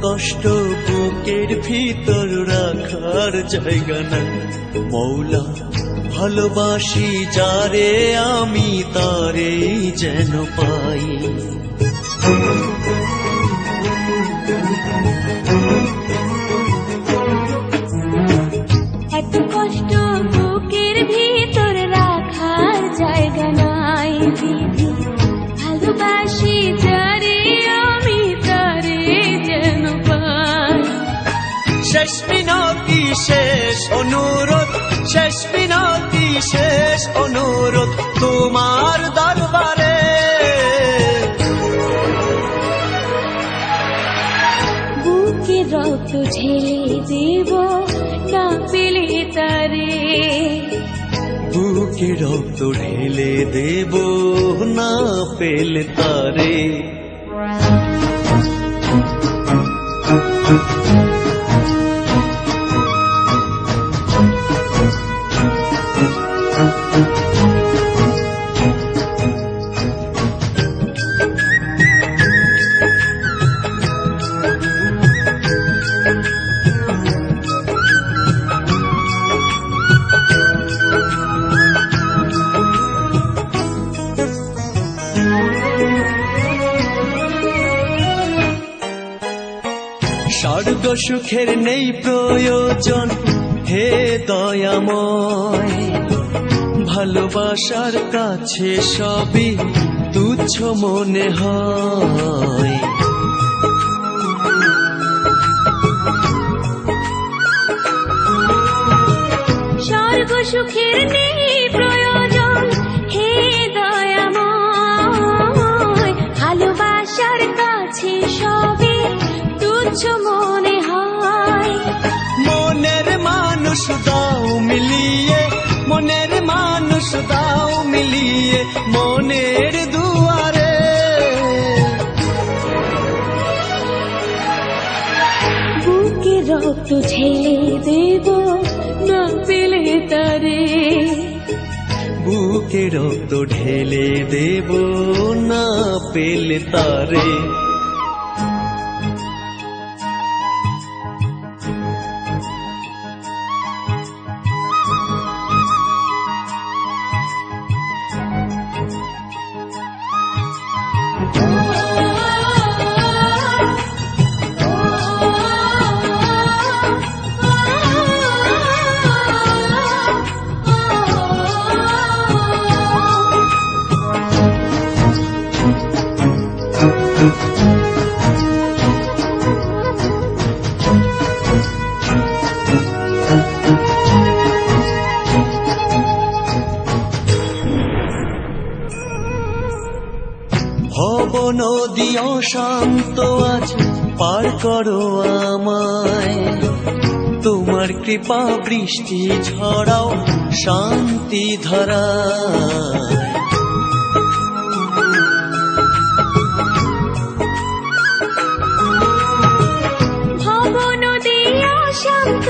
কষ্ট বুকের ভিতর রাখার জায়গা নাই। মৌলা ভালোবাসি যারে আমি তারে যেন পাই। এত কষ্ট বুকের ভিতর রাখার জায়গা নাই দিদি, ভালোবাসি যারে আমি তারে যেন পাই। শেষ মিনতি শেষ অনুরোধ, শেষ মিনতি শেষ অনুরোধ তোমার দরবারে। বুকে রক্ত ঢেলে দেব না পেলে তারে, বুকে রক্ত ঢেলে দেব না পেলে তারে। স্বর্গ সুখের নেই প্রয়োজন হে দয়াময়, ভালোবাসার কাছে সবই তুচ্ছ মনে হয়। স্বর্গ সুখের নেই প্রয়োজন হে দয়াময়, ভালোবাসার কাছে সবই তুচ্ছ মনে হয়। মনের মানুষ দাও মিলিয়ে, মনের মানুষ দাও মিলিয়ে মনের দুয়ারে। বুকে রক্ত ঢেলে দেব না পেলে তারে, বুকে রক্ত ঢেলে দেব না পেলে তারে। ভব নদী অশান্ত আজ পার করো আমায়, তোমার কৃপা বৃষ্টি ঝরাও শান্তি ধারায়। ভব নদী অশান্ত